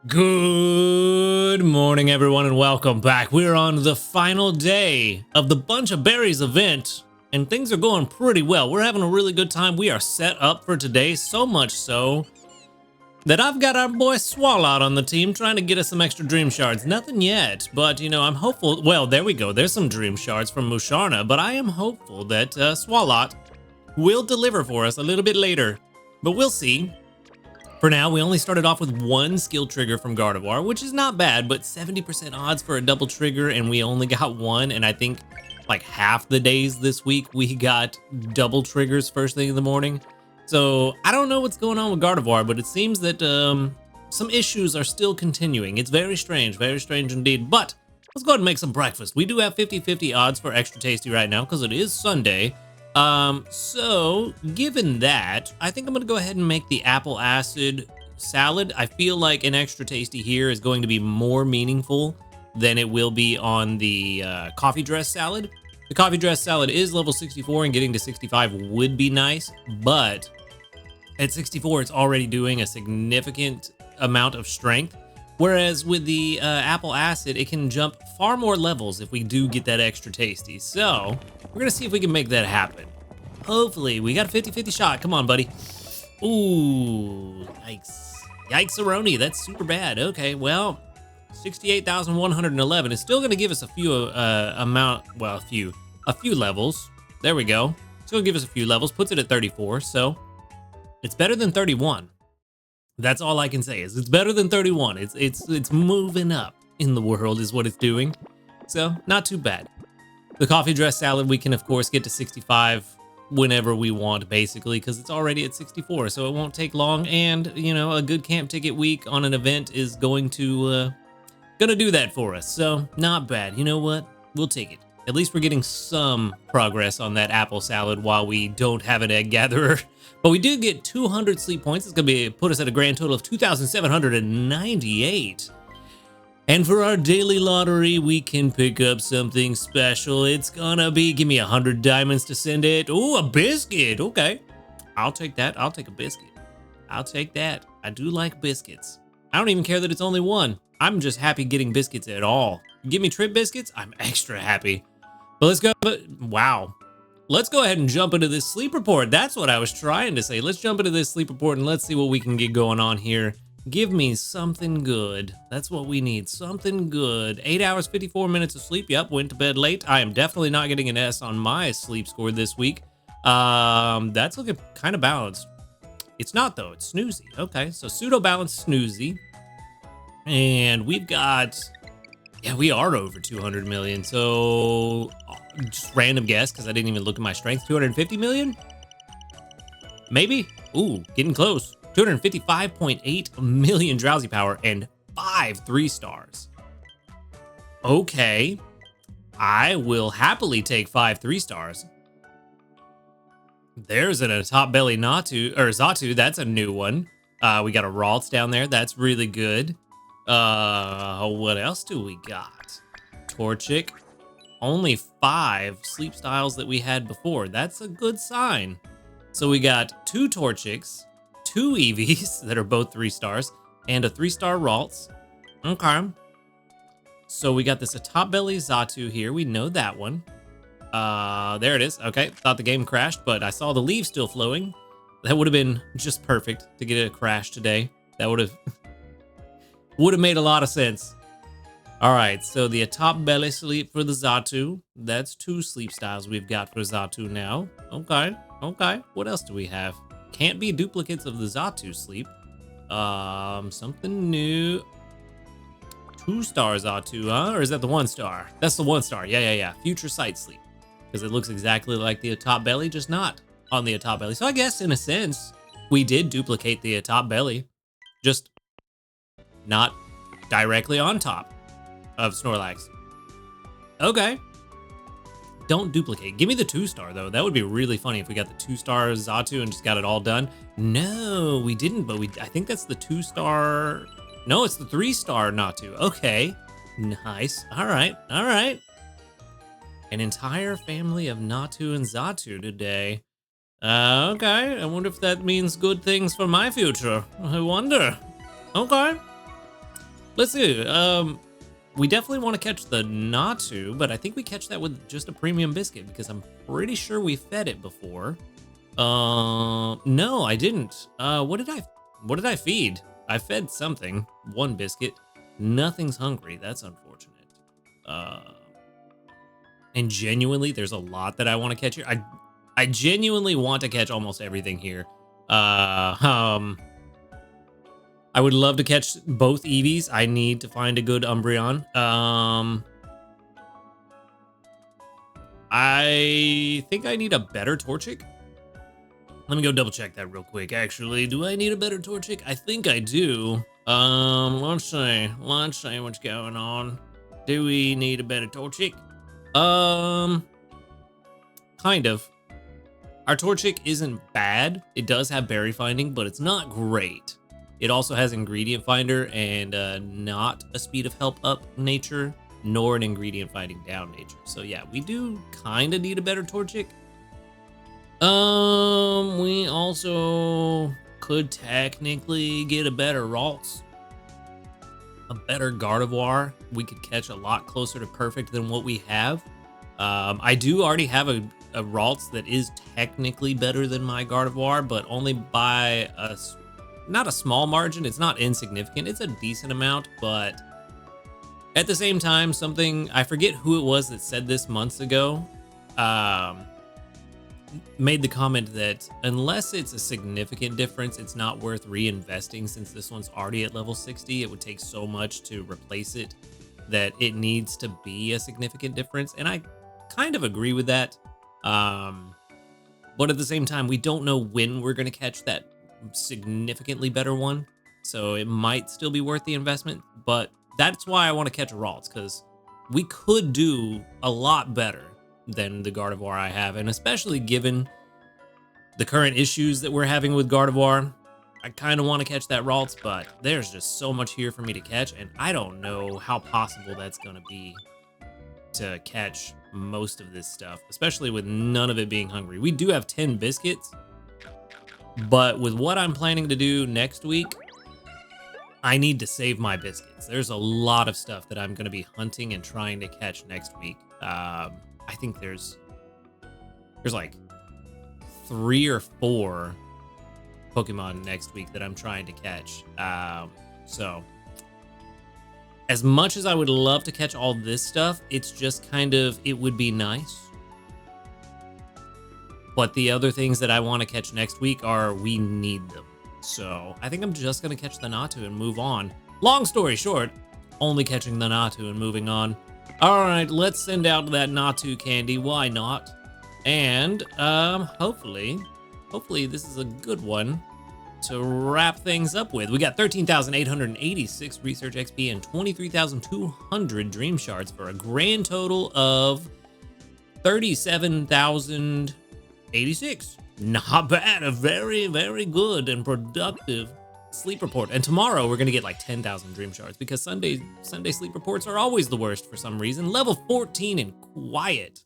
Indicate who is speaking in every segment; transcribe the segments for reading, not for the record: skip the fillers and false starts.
Speaker 1: Good morning, everyone, and welcome back. We're on the final day of the Bunch of Berries event, and things are going pretty well. We're having a really good time. We are set up for today, so much so that I've got our boy Swalot on the team trying to get us some extra dream shards. Nothing yet, but, you know, I'm hopeful. Well, there we go. There's some dream shards from Musharna, but I am hopeful that Swalot will deliver for us a little bit later, but we'll see. For now, we only started off with one skill trigger from Gardevoir, which is not bad, but 70% odds for a double trigger, and we only got one, and I think like half the days this week we got double triggers first thing in the morning. So I don't know what's going on with Gardevoir, but it seems that some issues are still continuing. It's very strange indeed, but let's go ahead and make some breakfast. We do have 50-50 odds for extra tasty right now because it is Sunday. So given that, I think I'm gonna go ahead and make the apple acid salad. I feel like an extra tasty here is going to be more meaningful than it will be on the coffee dress salad. The coffee dress salad is level 64 and getting to 65 would be nice, but at 64, it's already doing a significant amount of strength. Whereas with the apple acid, it can jump far more levels if we do get that extra tasty. So we're gonna see if we can make that happen. Hopefully, we got a 50-50 shot. Come on, buddy. Ooh, yikes. Yikes-a-roni, that's super bad. Okay, well, 68,111 is still gonna give us a few a few levels. There we go. It's gonna give us a few levels, puts it at 34, so it's better than 31. That's all I can say is it's better than 31. It's moving up in the world is what it's doing. So not too bad. The coffee dress salad, we can of course get to 65 whenever we want basically because it's already at 64, so it won't take long. And you know, a good camp ticket week on an event is going to gonna do that for us. So not bad. You know what? We'll take it. At least we're getting some progress on that apple salad while we don't have an egg gatherer. But we did get 200 sleep points. It's gonna put us at a grand total of 2,798. And for our daily lottery, we can pick up something special. It's gonna be, give me 100 diamonds to send it. Ooh, a biscuit, okay. I'll take that, I'll take a biscuit. I'll take that, I do like biscuits. I don't even care that it's only one. I'm just happy getting biscuits at all. Give me trip biscuits, I'm extra happy. But let's go, wow. Let's go ahead and jump into this sleep report. That's what I was trying to say. Let's jump into this sleep report and let's see what we can get going on here. Give me something good. That's what we need, something good. 8 hours, 54 minutes of sleep. Yep, went to bed late. I am definitely not getting an S on my sleep score this week. That's looking kind of balanced. It's not though, it's snoozy. Okay, so pseudo balanced snoozy. And we've got, yeah, we are over 200 million. So just random guess, because I didn't even look at my strength. 250 million? Maybe? Ooh, getting close. 255.8 million drowsy power and 5 3-stars. Okay. I will happily take 5 3-stars. There's a top belly Natu, or Xatu, that's a new one. We got a Ralts down there, that's really good. What else do we got? Torchic. Only 5 sleep styles that we had before. That's a good sign. So we got 2 Torchics, 2 Eevees that are both 3-stars, and a 3-star Ralts. Okay. So we got this a top belly Xatu here. We know that one. There it is. Okay, thought the game crashed, but I saw the leaves still flowing. That would have been just perfect to get a crash today. That would have made a lot of sense. All right, so the top belly sleep for the Xatu. That's 2 sleep styles we've got for Xatu now. Okay, okay. What else do we have? Can't be duplicates of the Xatu sleep. Something new. 2-star Xatu, huh? Or is that the 1-star? That's the 1-star. Yeah. Future sight sleep. Because it looks exactly like the top belly, just not on the top belly. So I guess in a sense, we did duplicate the top belly, just not directly on top of Snorlax. Okay. Don't duplicate. Give me the 2-star though. That would be really funny if we got the 2-star Xatu and just got it all done. No, we didn't, but I think that's the 2-star. No, it's the 3-star Natu. Okay. Nice. All right. An entire family of Natu and Xatu today. Okay, I wonder if that means good things for my future. I wonder. Okay. let's see. We definitely want to catch the Natu, but I think we catch that with just a premium biscuit because I'm pretty sure we fed it before. No, I didn't. What did I feed? I fed something. One biscuit. Nothing's hungry. That's unfortunate. And genuinely, there's a lot that I want to catch here. I genuinely want to catch almost everything here. I would love to catch both Eevees. I need to find a good Umbreon. I think I need a better Torchic. Let me go double check that real quick. Actually, do I need a better Torchic? I think I do. Let's see what's going on. Do we need a better Torchic? Kind of. Our Torchic isn't bad. It does have berry finding, but it's not great. It also has ingredient finder and not a speed of help up nature, nor an ingredient finding down nature. So yeah, we do kind of need a better Torchic. We also could technically get a better Ralts. A better Gardevoir. We could catch a lot closer to perfect than what we have. I do already have a Ralts that is technically better than my Gardevoir, but only by not a small margin. It's not insignificant. It's a decent amount, but at the same time, I forget who it was that said this months ago, made the comment that unless it's a significant difference, it's not worth reinvesting since this one's already at level 60. It would take so much to replace it that it needs to be a significant difference. And I kind of agree with that. But at the same time, we don't know when we're going to catch that significantly better one. So it might still be worth the investment, but that's why I want to catch a Ralts, because we could do a lot better than the Gardevoir I have, and especially given the current issues that we're having with Gardevoir, I kind of want to catch that Ralts, but there's just so much here for me to catch, and I don't know how possible that's going to be to catch most of this stuff, especially with none of it being hungry. We do have 10 biscuits, but with what I'm planning to do next week, I need to save my biscuits. There's a lot of stuff that I'm going to be hunting and trying to catch next week. I think there's like 3 or 4 Pokemon next week that I'm trying to catch. So as much as I would love to catch all this stuff, it's just kind of, it would be nice. But the other things that I want to catch next week we need them. So I think I'm just going to catch the Natu and move on. Long story short, only catching the Natu and moving on. All right, let's send out that Natu candy. Why not? And hopefully this is a good one to wrap things up with. We got 13,886 research XP and 23,200 dream shards for a grand total of 37,086. Not bad. A very, very good and productive sleep report. And tomorrow we're gonna get like 10,000 dream shards because Sunday sleep reports are always the worst for some reason. Level 14 and quiet.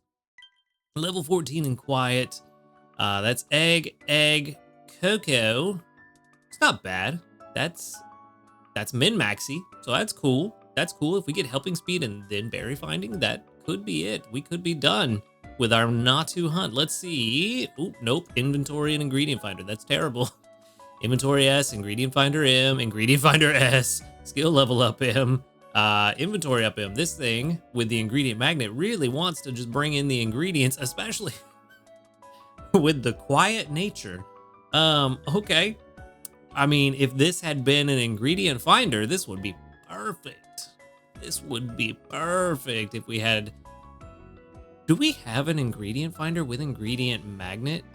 Speaker 1: Level 14 and quiet. That's egg, cocoa. It's not bad. That's min-maxy, so that's cool. That's cool. If we get helping speed and then berry finding, that could be it. We could be done with our Natu hunt. Let's see. Oop, nope. Inventory and ingredient finder. That's terrible. Inventory S, ingredient finder M, ingredient finder S, skill level up M, inventory up M. This thing with the ingredient magnet really wants to just bring in the ingredients, especially with the quiet nature. Okay. I mean, if this had been an ingredient finder, this would be perfect. This would be perfect if we had... Do we have an ingredient finder with ingredient magnet?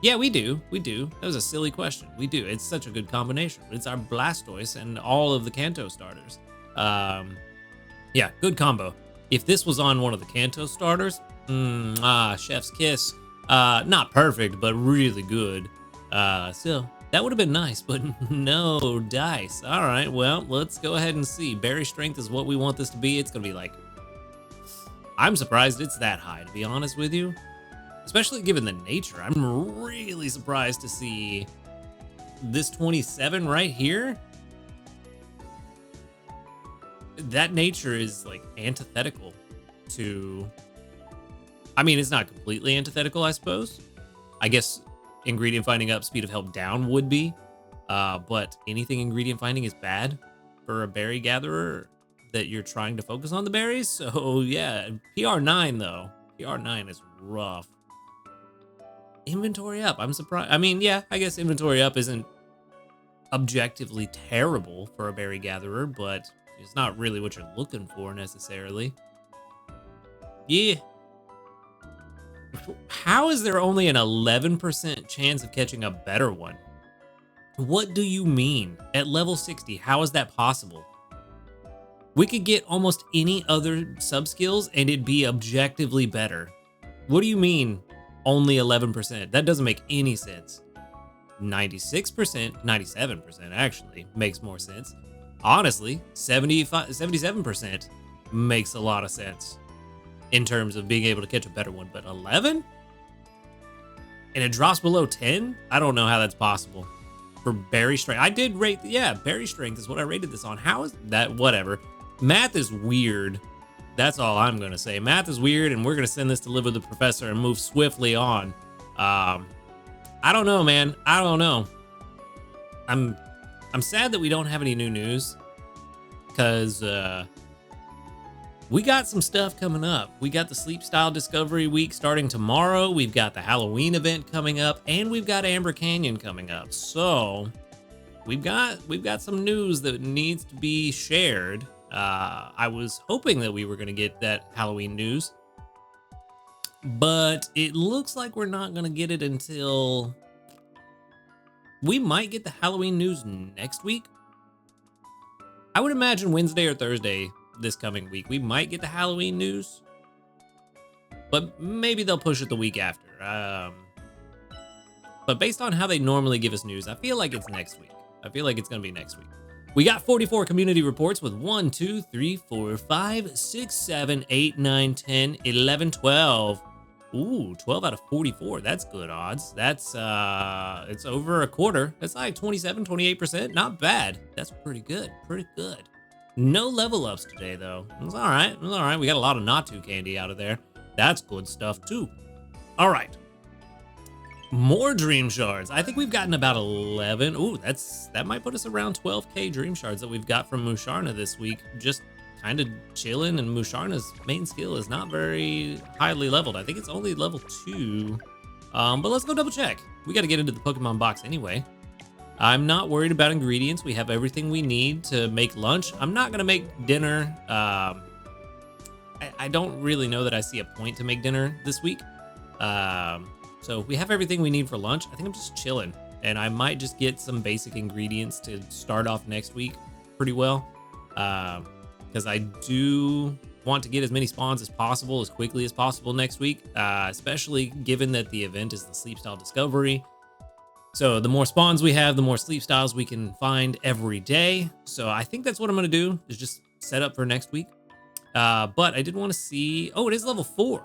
Speaker 1: Yeah, we do. We do. That was a silly question. We do. It's such a good combination. It's our Blastoise and all of the Kanto starters. Yeah, good combo. If this was on one of the Kanto starters, chef's kiss. Not perfect, but really good. So that would have been nice, but no dice. All right, well, let's go ahead and see. Berry strength is what we want this to be. It's going to be like... I'm surprised it's that high, to be honest with you. Especially given the nature. I'm really surprised to see this 27 right here. that nature is like antithetical to, I mean, it's not completely antithetical, I suppose. I guess ingredient finding up, speed of help down would be, but anything ingredient finding is bad for a berry gatherer that you're trying to focus on the berries. So yeah, PR9 though, PR9 is rough. Inventory up, I'm surprised. I mean, yeah, I guess inventory up isn't objectively terrible for a berry gatherer, but it's not really what you're looking for necessarily. Yeah. How is there only an 11% chance of catching a better one? What do you mean? At level 60, how is that possible? We could get almost any other sub-skills and it'd be objectively better. What do you mean only 11%? That doesn't make any sense. 96%, 97% actually makes more sense. Honestly, 77% makes a lot of sense in terms of being able to catch a better one, but 11? And it drops below 10? I don't know how that's possible. For berry strength, I did rate, yeah, berry strength is what I rated this on. How is that? Whatever. Math is weird. That's all I'm gonna say. Math is weird, and we're gonna send this to live with the professor and move swiftly on. I don't know, man. I don't know. I'm sad that we don't have any new news, because we got some stuff coming up. We got the Sleep Style Discovery Week starting tomorrow. We've got the Halloween event coming up, and we've got Amber Canyon coming up. So we've got some news that needs to be shared. I was hoping that we were going to get that Halloween news, but it looks like we're not going to get it until, we might get the Halloween news next week. I would imagine Wednesday or Thursday this coming week. We might get the Halloween news, but maybe they'll push it the week after. But based on how they normally give us news, I feel like it's next week. I feel like it's going to be next week. We got 44 community reports with 1, 2, 3, 4, 5, 6, 7, 8, 9, 10, 11, 12. Ooh, 12 out of 44. That's good odds. That's, it's over a quarter. That's like 27, 28%. Not bad. That's pretty good. Pretty good. No level ups today, though. It's all right. It's all right. We got a lot of not too candy out of there. That's good stuff, too. All right. More dream shards. I think we've gotten about 11. Ooh, that might put us around 12k dream shards that we've got from Musharna this week. Just kind of chilling, and Musharna's main skill is not very highly leveled. I think it's only level 2. But let's go double check. We got to get into the Pokemon box anyway. I'm not worried about ingredients. We have everything we need to make lunch. I'm not gonna make dinner. I don't really know that I see a point to make dinner this week. So we have everything we need for lunch. I think I'm just chilling, and I might just get some basic ingredients to start off next week pretty well. Because I do want to get as many spawns as possible, as quickly as possible next week, especially given that the event is the Sleep Style Discovery. So the more spawns we have, the more sleep styles we can find every day. So I think that's what I'm going to do, is just set up for next week. But I did want to see, oh, it is level 4.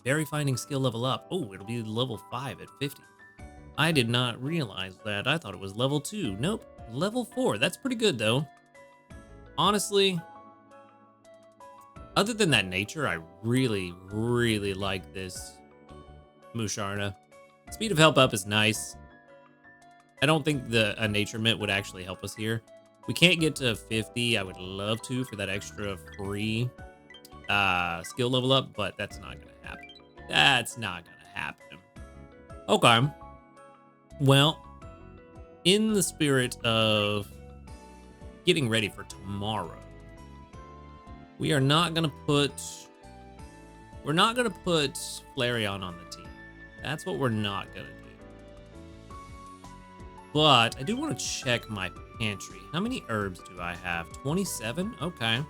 Speaker 1: Berry finding skill level up. Oh, it'll be level 5 at 50. I did not realize that. I thought it was level 2. Nope, level 4. That's pretty good, though. Honestly, other than that nature, I really, really like this Musharna. Speed of help up is nice. I don't think a nature mint would actually help us here. We can't get to 50. I would love to for that extra free skill level up, but that's not going to happen. That's not going to happen. Okay. Well, in the spirit of getting ready for tomorrow, we are not going to put Flareon on the team. That's what we're not gonna do. But I do want to check my pantry. How many herbs do I have? 27? Okay.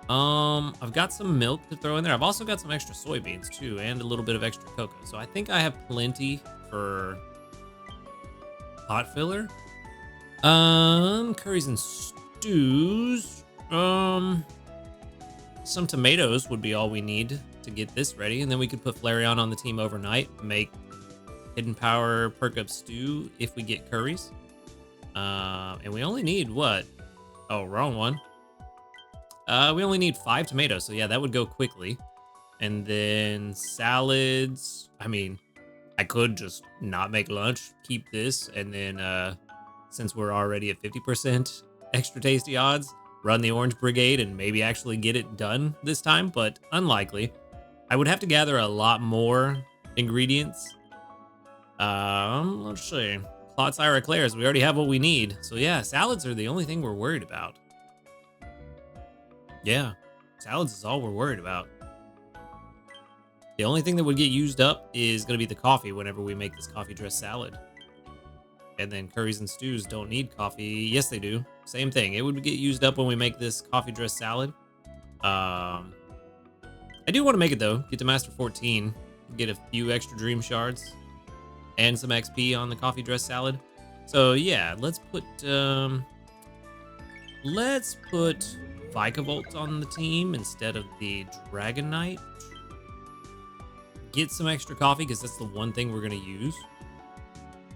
Speaker 1: I've got some milk to throw in there. I've also got some extra soybeans too, and a little bit of extra cocoa. So I think I have plenty for pot filler. Curries and stews. Some tomatoes would be all we need to get this ready, and then we could put Flareon on the team overnight, make hidden power perk up stew if we get curries. And we only need what? Oh, wrong one. We only need 5 tomatoes, so yeah, that would go quickly. And then salads. I mean, I could just not make lunch, keep this, and then since we're already at 50% extra tasty odds, run the orange brigade and maybe actually get it done this time, but unlikely. I would have to gather a lot more ingredients. Let's see. Clots Ira Claire's, we already have what we need. So yeah, salads are the only thing we're worried about. Yeah, salads is all we're worried about. The only thing that would get used up is going to be the coffee whenever we make this coffee dressed salad. And then curries and stews don't need coffee. Yes, they do. Same thing. It would get used up when we make this coffee dressed salad. I do want to make it though. Get to Master 14. Get a few extra dream shards. And some XP on the coffee dressed salad. So yeah, let's put Vikavolt on the team instead of the Dragon Knight. Get some extra coffee because that's the one thing we're going to use.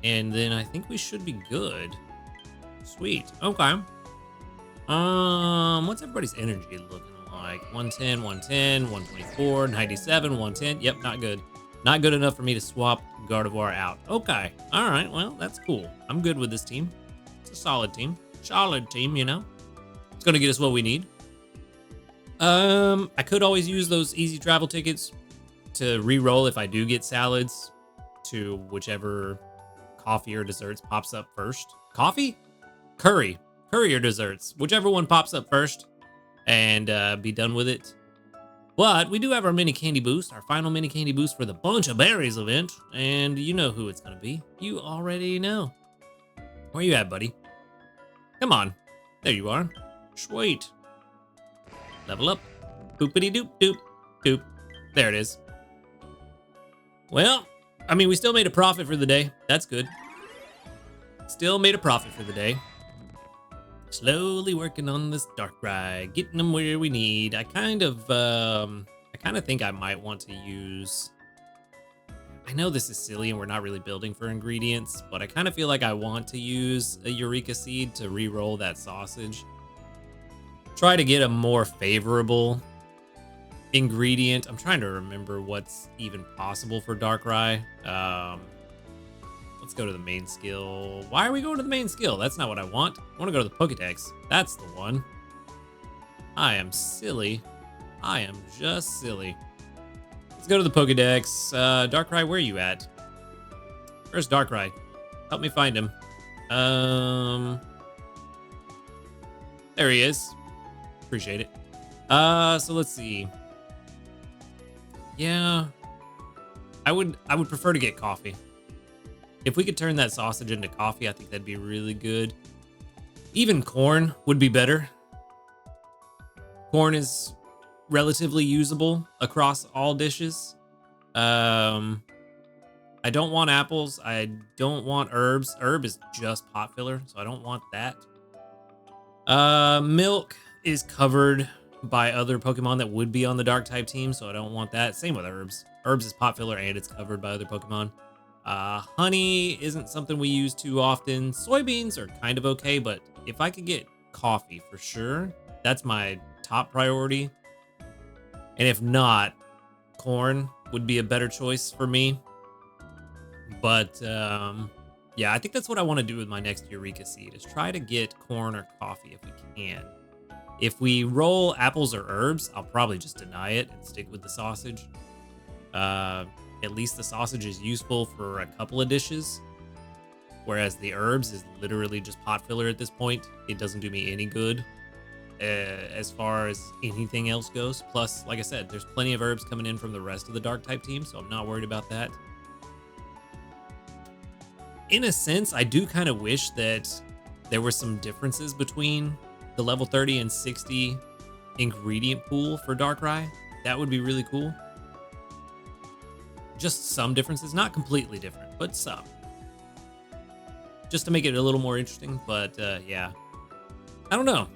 Speaker 1: And then I think we should be good. Sweet. Okay. What's everybody's energy looking like? 110, 110, 124, 97, 110. Yep, not good. Not good enough for me to swap Gardevoir out. Okay. All right. Well, that's cool. I'm good with this team. It's a solid team. Solid team, you know. It's going to get us what we need. I could always use those easy travel tickets to re-roll if I do get salads to whichever coffee or desserts pops up first. Coffee? Curry or desserts, whichever one pops up first, and be done with it. But we do have our mini candy boost, our final mini candy boost for the Bunch of Berries event, and you know who it's gonna be. You already know. Where you at, buddy? Come on. There you are. Sweet. Level up. Boopity doop doop doop. There it is. Well, I mean, we still made a profit for the day. That's good. Still made a profit for the day. Slowly working on this Darkrai, getting them where we need. I kind of think I might want to use. I know this is silly and we're not really building for ingredients, but I kind of feel like I want to use a Eureka Seed to re-roll that sausage. Try to get a more favorable ingredient. I'm trying to remember what's even possible for Darkrai. Let's go to the main skill. Why are we going to the main skill? That's not what I want. I want to go to the Pokedex. That's the one. I am silly. I am just silly. Let's go to the Pokedex. Darkrai, where are you at? Where's Darkrai? Help me find him. There he is. Appreciate it. So let's see. Yeah, I would prefer to get coffee. If we could turn that sausage into coffee, I think that'd be really good. Even corn would be better. Corn is relatively usable across all dishes. I don't want apples. I don't want herbs. Herb is just pot filler, so I don't want that. Milk is covered by other Pokemon that would be on the Dark type team, so I don't want that. Same with herbs. Herbs is pot filler and it's covered by other Pokemon. Honey isn't something we use too often. Soybeans are kind of okay, but if I could get coffee for sure, that's my top priority. And if not, corn would be a better choice for me. But yeah, I think that's what I want to do with my next Eureka Seed, is try to get corn or coffee if we can. If we roll apples or herbs, I'll probably just deny it and stick with the sausage. At least the sausage is useful for a couple of dishes, whereas the herbs is literally just pot filler at this point. It doesn't do me any good as far as anything else goes. Plus, like I said, there's plenty of herbs coming in from the rest of the Dark type team, so I'm not worried about that. In a sense, I do kind of wish that there were some differences between the level 30 and 60 ingredient pool for Darkrai. That would be really cool. Just some differences, not completely different, but some. Just to make it a little more interesting, but yeah. I don't know.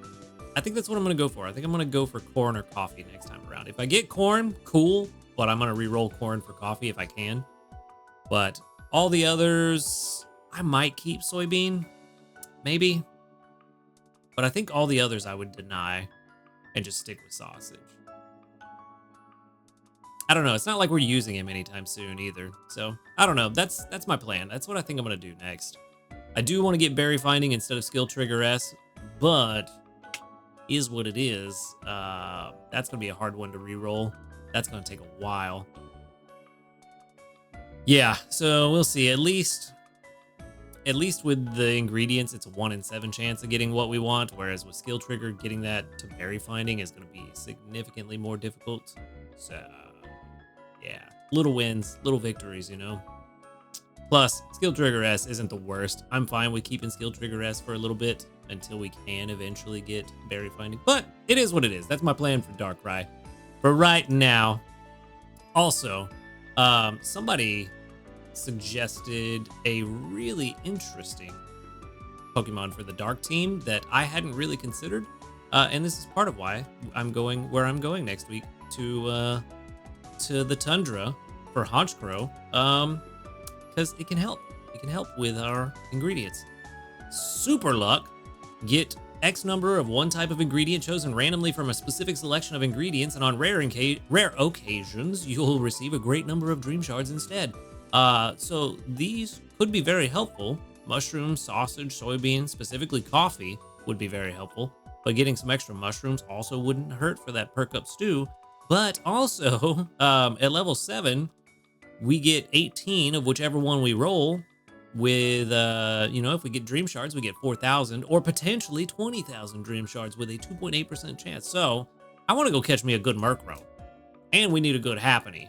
Speaker 1: I think that's what I'm going to go for. I think I'm going to go for corn or coffee next time around. If I get corn, cool, but I'm going to re-roll corn for coffee if I can. But all the others, I might keep soybean, maybe. But I think all the others I would deny. and just stick with sausage. I don't know. It's not like we're using him anytime soon either. So I don't know. That's my plan. That's what I think I'm going to do next. I do want to get berry finding instead of skill trigger S, but is what it is. That's going to be a hard one to reroll. That's going to take a while. Yeah, so we'll see. At least with the ingredients, it's a 1 in 7 chance of getting what we want, whereas with skill trigger, getting that to berry finding is going to be significantly more difficult. So yeah, little wins, little victories, you know. Plus, skill trigger S isn't the worst. I'm fine with keeping skill trigger S for a little bit until we can eventually get berry finding. But it is what it is. That's my plan for Darkrai for right now. Also, somebody suggested a really interesting Pokemon for the Dark team that I hadn't really considered. And this is part of why I'm going where I'm going next week to the Tundra for Honchkrow. Because it can help. It can help with our ingredients. Super Luck. Get X number of one type of ingredient chosen randomly from a specific selection of ingredients, and on rare occasions, you'll receive a great number of Dream Shards instead. So these could be very helpful. Mushrooms, sausage, soybeans, specifically coffee would be very helpful. But getting some extra mushrooms also wouldn't hurt for that perk up stew. But also, at level 7, we get 18 of whichever one we roll with, if we get Dream Shards, we get 4,000 or potentially 20,000 Dream Shards with a 2.8% chance. So I want to go catch me a good Murkrow, and we need a good Happiny.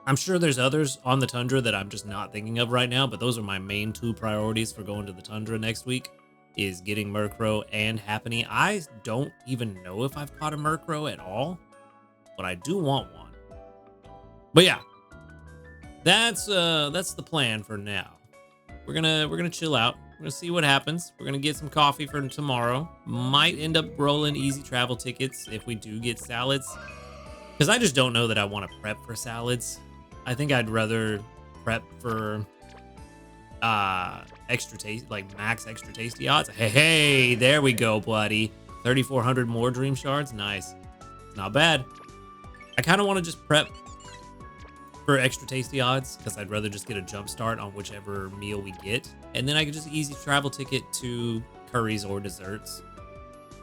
Speaker 1: I'm sure there's others on the Tundra that I'm just not thinking of right now, but those are my main 2 priorities for going to the Tundra next week, is getting Murkrow and Happiny. I don't even know if I've caught a Murkrow at all, but I do want one. But yeah, that's the plan for now. We're gonna chill out. We're gonna see what happens. We're gonna get some coffee for tomorrow. Might end up rolling easy travel tickets if we do get salads, because I just don't know that I want to prep for salads. I think I'd rather prep for extra taste, like max extra tasty odds. Hey, there we go, buddy. 3,400 more Dream Shards. Nice. Not bad. I kind of want to just prep for extra tasty odds because I'd rather just get a jump start on whichever meal we get, and then I could just easy travel ticket to curries or desserts.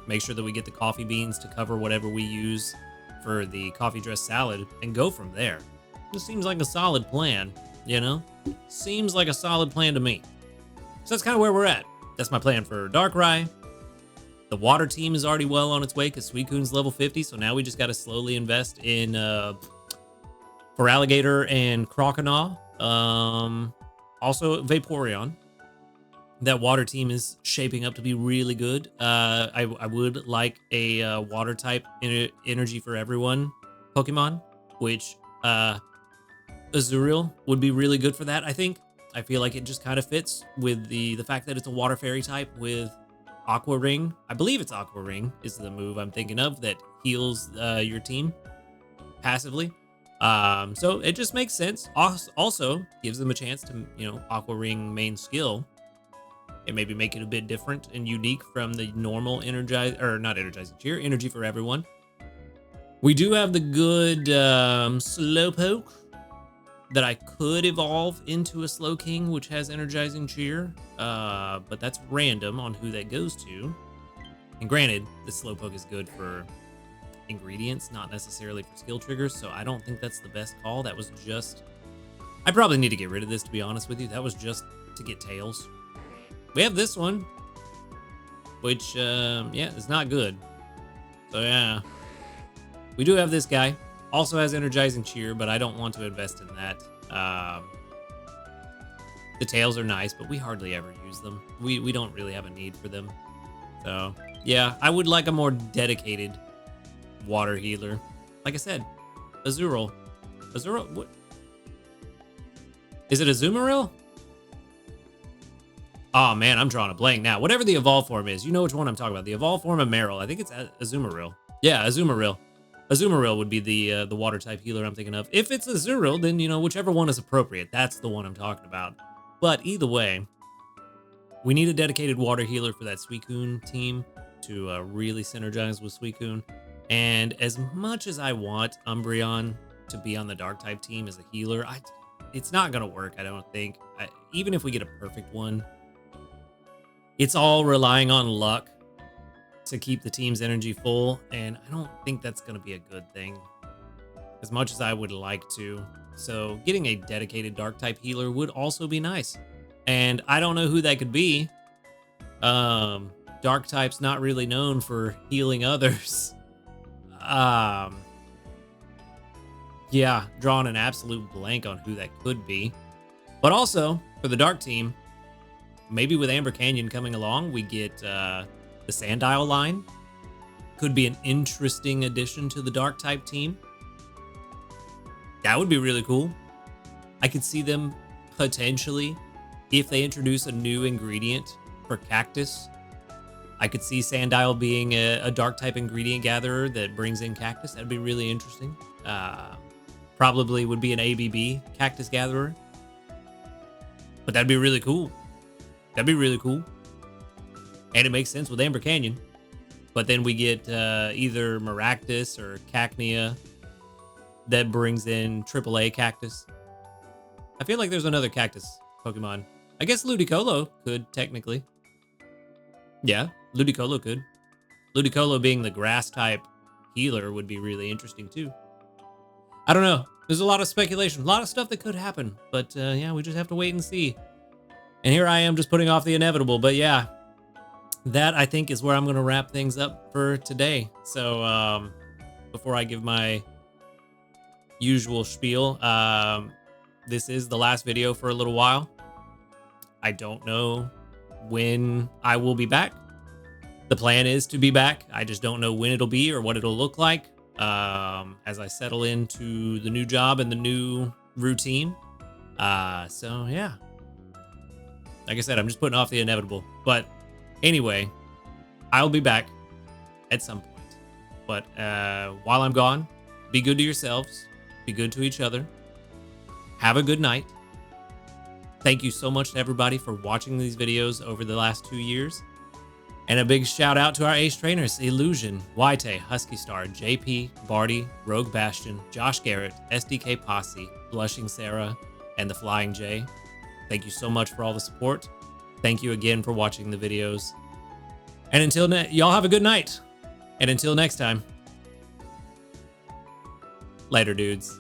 Speaker 1: Make sure that we get the coffee beans to cover whatever we use for the coffee dressed salad and go from there. This seems like a solid plan, you know? Seems like a solid plan to me. So that's kind of where we're at. That's my plan for Darkrai. The water team is already well on its way because Suicune's level 50, so now we just got to slowly invest in for Alligator and Croconaw. Also Vaporeon. That water team is shaping up to be really good. I would like a water type energy for everyone Pokemon, which Azurill would be really good for that, I think. I feel like it just kind of fits with the fact that it's a water fairy type with Aqua Ring. I believe it's Aqua Ring is the move I'm thinking of that heals your team passively. So it just makes sense. Also gives them a chance to, Aqua Ring main skill and maybe make it a bit different and unique from the normal energizing cheer, energy for everyone. We do have the good Slowpoke that I could evolve into a Slowking, which has energizing cheer, but that's random on who that goes to. And granted, the Slowpoke is good for ingredients, not necessarily for skill triggers, so I don't think that's the best call. That was just... I probably need to get rid of this, to be honest with you. That was just to get Tails. We have this one, which, is not good. So, yeah. We do have this guy. Also has energizing cheer, but I don't want to invest in that. The tails are nice, but we hardly ever use them. We don't really have a need for them. So, yeah, I would like a more dedicated water healer. Like I said, Azurill. Azurill? What? Is it Azumarill? Oh, man, I'm drawing a blank now. Whatever the evolved form is, you know which one I'm talking about. The evolved form of Marill. I think it's Azumarill. Yeah, Azumarill. Azumarill would be the water type healer I'm thinking of. If it's Azurill, then, whichever one is appropriate. That's the one I'm talking about. But either way, we need a dedicated water healer for that Suicune team. to really synergize with Suicune. And as much as I want Umbreon to be on the dark type team as a healer, it's not gonna work, I don't think. Even if we get a perfect one, it's all relying on luck to keep the team's energy full, and I don't think that's gonna be a good thing as much as I would like to. So getting a dedicated dark type healer would also be nice. And I don't know who that could be. Dark type's not really known for healing others. Yeah, drawing an absolute blank on who that could be. But also, for the dark team, maybe with Amber Canyon coming along, we get the Sandile line. Could be an interesting addition to the dark type team. That would be really cool. I could see them potentially, if they introduce a new ingredient for Cactus, I could see Sandile being a dark type ingredient gatherer that brings in Cactus. That'd be really interesting. Probably would be an ABB Cactus gatherer. But that'd be really cool. That'd be really cool. And it makes sense with Amber Canyon. But then we get either Maractus or Cacnea that brings in AAA Cactus. I feel like there's another Cactus Pokemon. I guess Ludicolo could, technically. Yeah, Ludicolo could. Ludicolo being the grass type healer would be really interesting too. I don't know. There's a lot of speculation, a lot of stuff that could happen. But yeah, we just have to wait and see. And here I am just putting off the inevitable. But yeah, that I think is where I'm going to wrap things up for today. So before I give my usual spiel, this is the last video for a little while. I don't know when I will be back. The plan is to be back. I just don't know when it'll be or what it'll look like as I settle into the new job and the new routine. So yeah, like I said, I'm just putting off the inevitable. But anyway, I'll be back at some point. But while I'm gone, be good to yourselves. Be good to each other. Have a good night. Thank you so much to everybody for watching these videos over the last 2 years. And a big shout out to our ace trainers, Illusion, Waite, Husky Star, JP, Barty, Rogue Bastion, Josh Garrett, SDK Posse, Blushing Sarah, and the Flying J. Thank you so much for all the support. Thank you again for watching the videos. And until y'all have a good night. And until next time, later, dudes.